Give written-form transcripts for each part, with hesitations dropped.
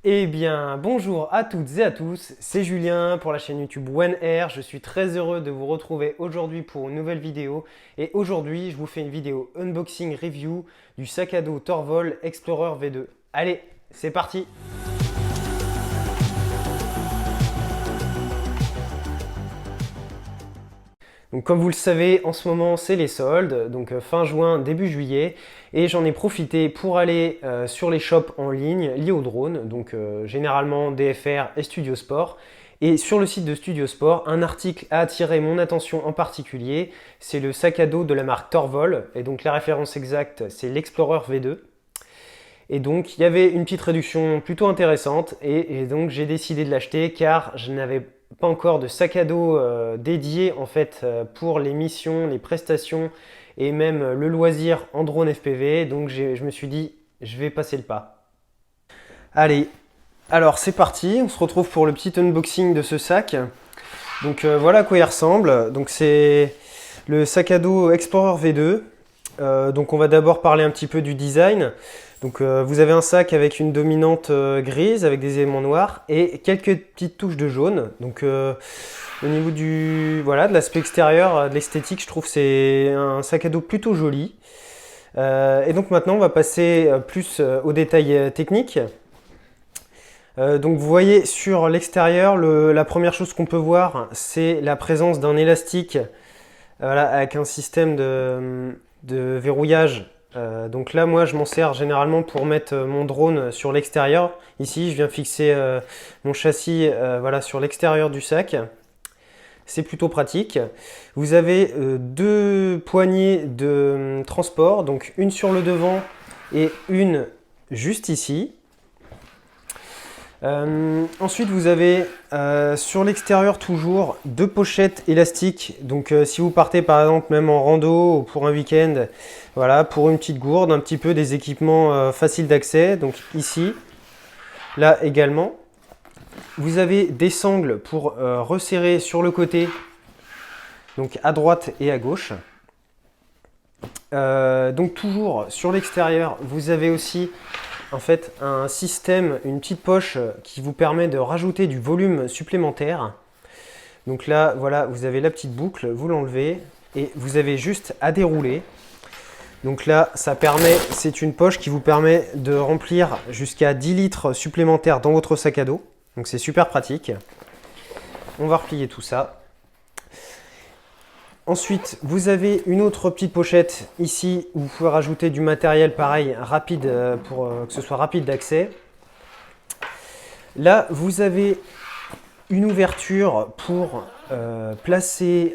Eh bien, bonjour à toutes et à tous, c'est Julien pour la chaîne YouTube One Air. Je suis très heureux de vous retrouver aujourd'hui pour une nouvelle vidéo. Et aujourd'hui, je vous fais une vidéo unboxing review du sac à dos Torvol Explorer V2. Allez, c'est parti! Donc comme vous le savez, en ce moment c'est les soldes, donc fin juin, début juillet, et j'en ai profité pour aller sur les shops en ligne liés au drone, donc généralement DFR et Studio Sport. Et sur le site de Studio Sport, un article a attiré mon attention en particulier, c'est le sac à dos de la marque Torvol, et donc la référence exacte c'est l'Explorer V2. Et donc il y avait une petite réduction plutôt intéressante, et donc j'ai décidé de l'acheter car je n'avais pas encore de sac à dos dédié en fait pour les missions, les prestations et même le loisir en drone FPV. Donc je me suis dit, je vais passer le pas. Allez, alors c'est parti, on se retrouve pour le petit unboxing de ce sac. Donc voilà à quoi il ressemble. Donc c'est le sac à dos Explorer V2. Donc on va d'abord parler un petit peu du design. Donc vous avez un sac avec une dominante grise avec des éléments noirs et quelques petites touches de jaune. Donc au niveau de l'aspect extérieur, de l'esthétique, je trouve que c'est un sac à dos plutôt joli. Et donc maintenant on va passer plus aux détails techniques. Donc vous voyez sur l'extérieur, la première chose qu'on peut voir, c'est la présence d'un élastique avec un système de verrouillage. Donc là, moi, je m'en sers généralement pour mettre mon drone sur l'extérieur. Ici, je viens fixer mon châssis sur l'extérieur du sac. C'est plutôt pratique. Vous avez deux poignées de transport, donc une sur le devant et une juste ici. Ensuite vous avez sur l'extérieur toujours deux pochettes élastiques, donc si vous partez par exemple même en rando ou pour un week-end, voilà, pour une petite gourde, un petit peu des équipements faciles d'accès. Donc ici, là également, vous avez des sangles pour resserrer sur le côté, donc à droite et à gauche. Donc toujours sur l'extérieur, vous avez aussi en fait un système, une petite poche qui vous permet de rajouter du volume supplémentaire. Donc là, voilà, vous avez la petite boucle, vous l'enlevez et vous avez juste à dérouler. Donc là, c'est une poche qui vous permet de remplir jusqu'à 10 litres supplémentaires dans votre sac à dos. Donc c'est super pratique. On va replier tout ça. Ensuite, vous avez une autre petite pochette ici où vous pouvez rajouter du matériel pareil, rapide, pour que ce soit rapide d'accès. Là, vous avez une ouverture pour placer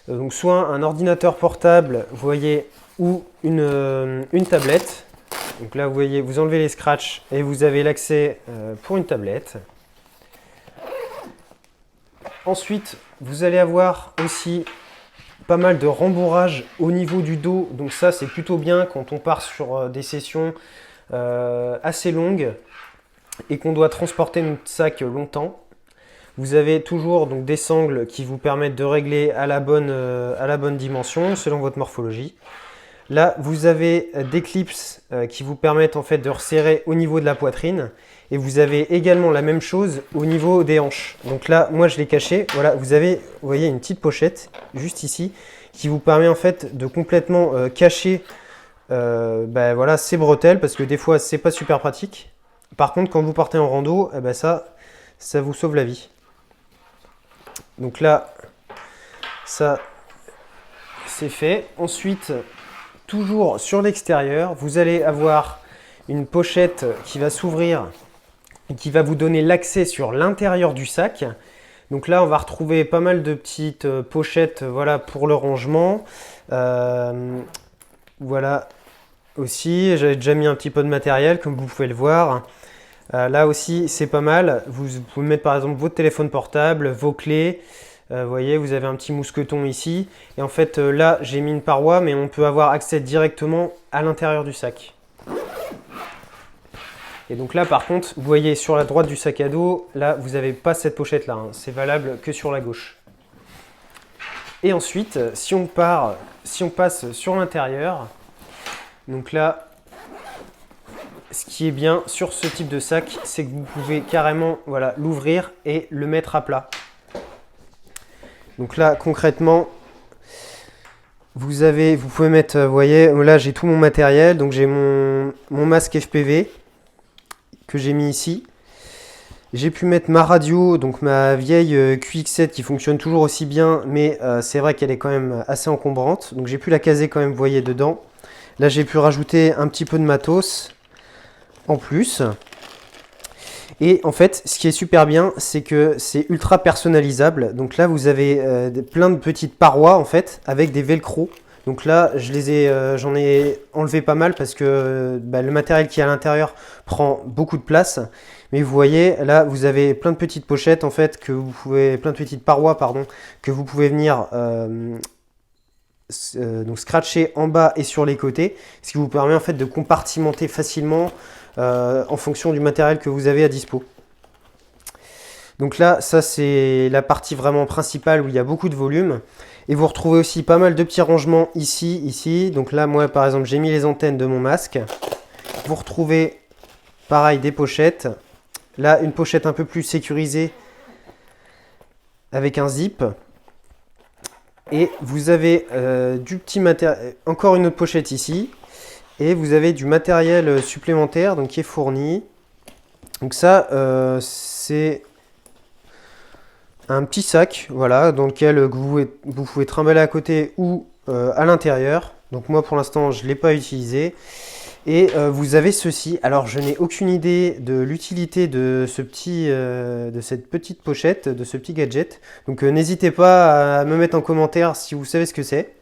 donc soit un ordinateur portable, vous voyez, ou une tablette. Donc là, vous voyez, vous enlevez les scratchs et vous avez l'accès pour une tablette. Ensuite, vous allez avoir aussi pas mal de rembourrage au niveau du dos. Donc ça, c'est plutôt bien quand on part sur des sessions assez longues et qu'on doit transporter notre sac longtemps. Vous avez toujours donc des sangles qui vous permettent de régler à la bonne dimension selon votre morphologie. Là, vous avez des clips qui vous permettent en fait de resserrer au niveau de la poitrine. Et vous avez également la même chose au niveau des hanches. Donc là, moi je l'ai caché. Voilà, vous voyez une petite pochette juste ici qui vous permet en fait de complètement cacher ces bretelles parce que des fois c'est pas super pratique. Par contre, quand vous partez en rando, ça vous sauve la vie. Donc là, ça c'est fait. Ensuite, toujours sur l'extérieur, vous allez avoir une pochette qui va s'ouvrir et qui va vous donner l'accès sur l'intérieur du sac. Donc là, on va retrouver pas mal de petites pochettes pour le rangement. Voilà aussi, j'avais déjà mis un petit peu de matériel comme vous pouvez le voir. Là aussi, c'est pas mal. Vous pouvez mettre par exemple votre téléphone portable, vos clés. Vous voyez, vous avez un petit mousqueton ici. Et en fait, là, j'ai mis une paroi, mais on peut avoir accès directement à l'intérieur du sac. Et donc là, par contre, vous voyez sur la droite du sac à dos, là, vous n'avez pas cette pochette-là. C'est valable que sur la gauche. Et ensuite, si on passe sur l'intérieur, donc là, ce qui est bien sur ce type de sac, c'est que vous pouvez carrément voilà, l'ouvrir et le mettre à plat. Donc là, concrètement, vous pouvez mettre, vous voyez, là j'ai tout mon matériel. Donc j'ai mon masque FPV que j'ai mis ici. J'ai pu mettre ma radio, donc ma vieille QX7 qui fonctionne toujours aussi bien, mais c'est vrai qu'elle est quand même assez encombrante. Donc j'ai pu la caser quand même, vous voyez, dedans. Là j'ai pu rajouter un petit peu de matos en plus. Et en fait, ce qui est super bien, c'est que c'est ultra personnalisable. Donc là, vous avez plein de petites parois en fait, avec des velcro. Donc là, j'en ai enlevé pas mal parce que le matériel qui est à l'intérieur prend beaucoup de place. Mais vous voyez, là, vous avez plein de petites pochettes en fait plein de petites parois pardon, que vous pouvez venir donc scratcher en bas et sur les côtés, ce qui vous permet en fait de compartimenter facilement en fonction du matériel que vous avez à dispo. Donc là, ça c'est la partie vraiment principale où il y a beaucoup de volume. Et vous retrouvez aussi pas mal de petits rangements ici. Donc là, moi par exemple, j'ai mis les antennes de mon masque. Vous retrouvez pareil des pochettes. Là, une pochette un peu plus sécurisée avec un zip. Et vous avez du petit matériel, encore une autre pochette ici. Et vous avez du matériel supplémentaire donc, qui est fourni. Donc ça, c'est un petit sac voilà, dans lequel vous pouvez trimballer à côté ou à l'intérieur. Donc moi pour l'instant je ne l'ai pas utilisé. Et vous avez ceci. Alors je n'ai aucune idée de l'utilité de cette petite pochette, de ce petit gadget. Donc n'hésitez pas à me mettre en commentaire si vous savez ce que c'est.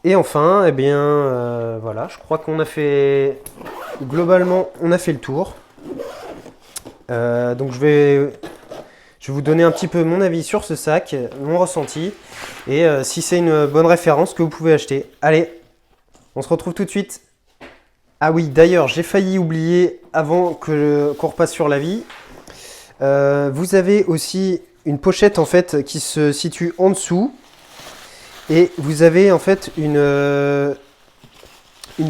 Et enfin, eh bien, voilà, je crois qu'on a fait, globalement, on a fait le tour. Donc je vais vous donner un petit peu mon avis sur ce sac, mon ressenti, et si c'est une bonne référence que vous pouvez acheter. Allez, on se retrouve tout de suite. Ah oui, d'ailleurs, j'ai failli oublier avant qu'on repasse sur l'avis. Vous avez aussi une pochette en fait qui se situe en dessous. Et vous avez en fait une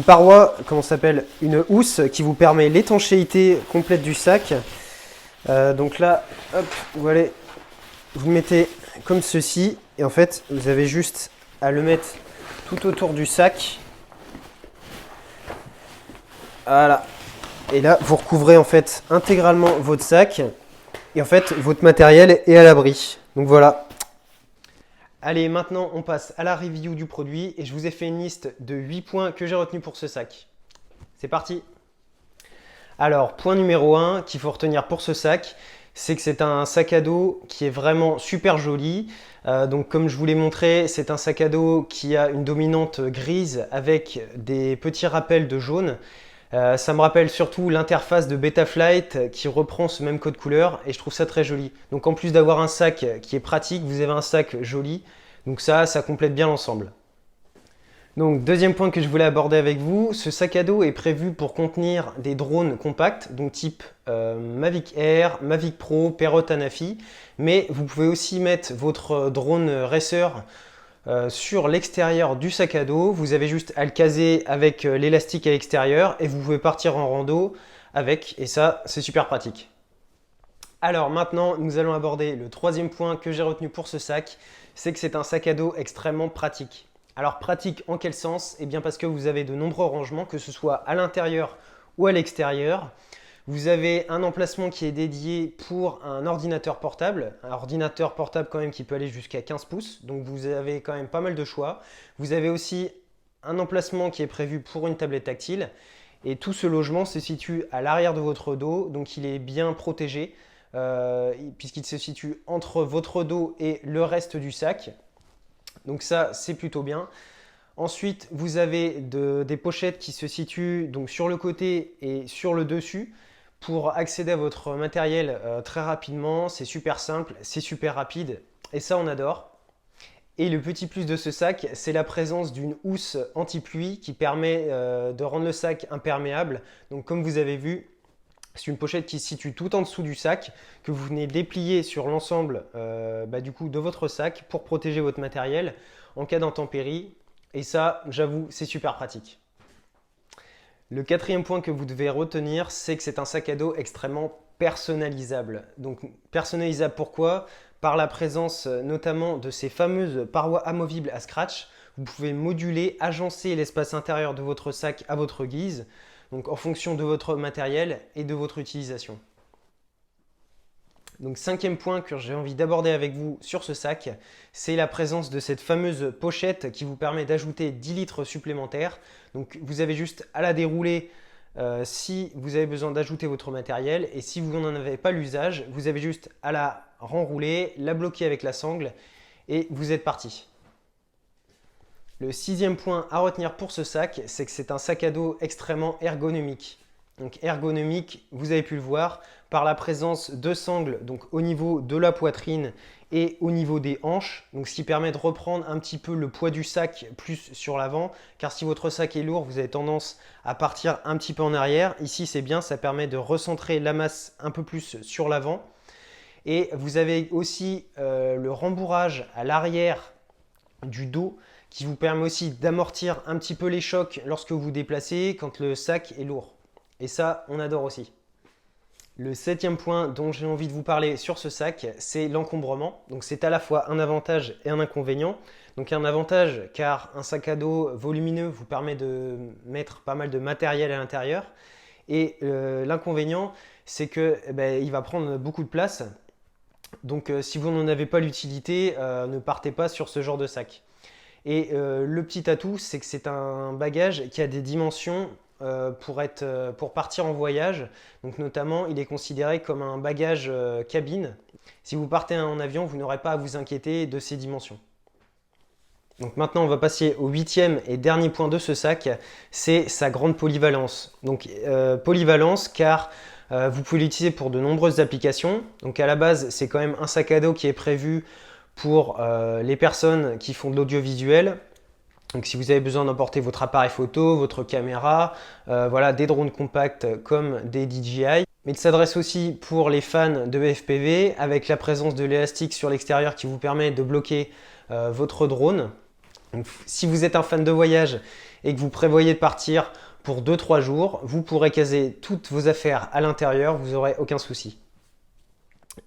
paroi, comment ça s'appelle, une housse qui vous permet l'étanchéité complète du sac. Donc là, hop, vous mettez comme ceci. Et en fait, vous avez juste à le mettre tout autour du sac. Voilà. Et là, vous recouvrez en fait intégralement votre sac. Et en fait, votre matériel est à l'abri. Donc voilà. Allez, maintenant on passe à la review du produit et je vous ai fait une liste de 8 points que j'ai retenus pour ce sac. C'est parti! Alors, point numéro 1 qu'il faut retenir pour ce sac, c'est que c'est un sac à dos qui est vraiment super joli. Donc comme je vous l'ai montré, c'est un sac à dos qui a une dominante grise avec des petits rappels de jaune. Ça me rappelle surtout l'interface de Betaflight qui reprend ce même code couleur et je trouve ça très joli. Donc en plus d'avoir un sac qui est pratique, vous avez un sac joli. Donc ça complète bien l'ensemble. Donc deuxième point que je voulais aborder avec vous, ce sac à dos est prévu pour contenir des drones compacts, donc type Mavic Air, Mavic Pro, Parrot Anafi. Mais vous pouvez aussi mettre votre drone racer sur l'extérieur du sac à dos. Vous avez juste à le caser avec l'élastique à l'extérieur et vous pouvez partir en rando avec, et ça c'est super pratique. Alors maintenant nous allons aborder le troisième point que j'ai retenu pour ce sac, c'est que c'est un sac à dos extrêmement pratique. Alors pratique en quel sens? Eh bien parce que vous avez de nombreux rangements, que ce soit à l'intérieur ou à l'extérieur. Vous avez un emplacement qui est dédié pour un ordinateur portable quand même qui peut aller jusqu'à 15 pouces, donc vous avez quand même pas mal de choix. Vous avez aussi un emplacement qui est prévu pour une tablette tactile, et tout ce logement se situe à l'arrière de votre dos, donc il est bien protégé, puisqu'il se situe entre votre dos et le reste du sac, donc ça c'est plutôt bien. Ensuite, vous avez des pochettes qui se situent donc sur le côté et sur le dessus, pour accéder à votre matériel très rapidement. C'est super simple, c'est super rapide et ça on adore. Et le petit plus de ce sac, c'est la présence d'une housse anti-pluie qui permet de rendre le sac imperméable. Donc comme vous avez vu, c'est une pochette qui se situe tout en dessous du sac, que vous venez déplier sur l'ensemble du coup de votre sac pour protéger votre matériel en cas d'intempérie. Et ça, j'avoue, c'est super pratique. Le quatrième point que vous devez retenir, c'est que c'est un sac à dos extrêmement personnalisable. Donc personnalisable pourquoi? Par la présence notamment de ces fameuses parois amovibles à scratch. Vous pouvez moduler, agencer l'espace intérieur de votre sac à votre guise, donc en fonction de votre matériel et de votre utilisation. Donc cinquième point que j'ai envie d'aborder avec vous sur ce sac, c'est la présence de cette fameuse pochette qui vous permet d'ajouter 10 litres supplémentaires. Donc vous avez juste à la dérouler si vous avez besoin d'ajouter votre matériel, et si vous n'en avez pas l'usage, vous avez juste à la renrouler, la bloquer avec la sangle et vous êtes parti. Le sixième point à retenir pour ce sac, c'est que c'est un sac à dos extrêmement ergonomique. Donc ergonomique, vous avez pu le voir, par la présence de sangles donc au niveau de la poitrine et au niveau des hanches, donc ce qui permet de reprendre un petit peu le poids du sac plus sur l'avant, car si votre sac est lourd, vous avez tendance à partir un petit peu en arrière. Ici c'est bien, ça permet de recentrer la masse un peu plus sur l'avant. Et vous avez aussi le rembourrage à l'arrière du dos qui vous permet aussi d'amortir un petit peu les chocs lorsque vous vous déplacez quand le sac est lourd. Et ça, on adore aussi. Le septième point dont j'ai envie de vous parler sur ce sac, c'est l'encombrement. Donc c'est à la fois un avantage et un inconvénient. Donc un avantage car un sac à dos volumineux vous permet de mettre pas mal de matériel à l'intérieur. Et l'inconvénient, c'est que il va prendre beaucoup de place. Donc si vous n'en avez pas l'utilité, ne partez pas sur ce genre de sac. Et le petit atout, c'est que c'est un bagage qui a des dimensions pour partir en voyage. Donc notamment, il est considéré comme un bagage cabine. Si vous partez en avion, vous n'aurez pas à vous inquiéter de ces dimensions. Donc maintenant, on va passer au huitième et dernier point de ce sac, c'est sa grande polyvalence. Donc polyvalence car vous pouvez l'utiliser pour de nombreuses applications. Donc à la base, c'est quand même un sac à dos qui est prévu pour les personnes qui font de l'audiovisuel. Donc si vous avez besoin d'emporter votre appareil photo, votre caméra, voilà, des drones compacts comme des DJI. Mais il s'adresse aussi pour les fans de FPV avec la présence de l'élastique sur l'extérieur qui vous permet de bloquer votre drone. Donc, si vous êtes un fan de voyage et que vous prévoyez de partir pour 2-3 jours, vous pourrez caser toutes vos affaires à l'intérieur, vous n'aurez aucun souci.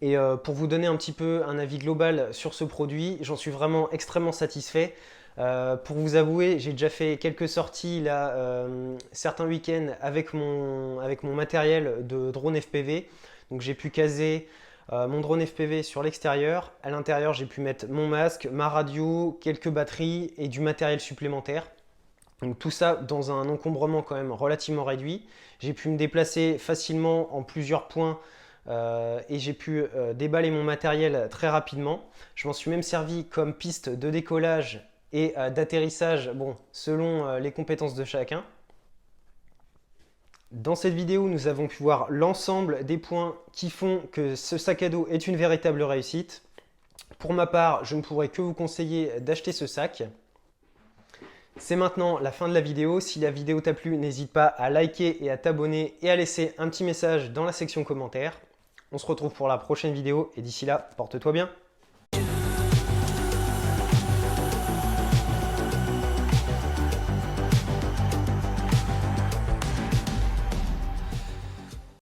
Et pour vous donner un petit peu un avis global sur ce produit, j'en suis vraiment extrêmement satisfait. Pour vous avouer, j'ai déjà fait quelques sorties là, certains week-ends avec mon matériel de drone FPV. Donc j'ai pu caser mon drone FPV sur l'extérieur. À l'intérieur, j'ai pu mettre mon masque, ma radio, quelques batteries et du matériel supplémentaire. Donc tout ça dans un encombrement quand même relativement réduit. J'ai pu me déplacer facilement en plusieurs points et j'ai pu déballer mon matériel très rapidement. Je m'en suis même servi comme piste de décollage et d'atterrissage, bon, selon les compétences de chacun. Dans cette vidéo, nous avons pu voir l'ensemble des points qui font que ce sac à dos est une véritable réussite. Pour ma part, je ne pourrais que vous conseiller d'acheter ce sac. C'est maintenant la fin de la vidéo. Si la vidéo t'a plu, n'hésite pas à liker et à t'abonner et à laisser un petit message dans la section commentaires. On se retrouve pour la prochaine vidéo et d'ici là, porte-toi bien.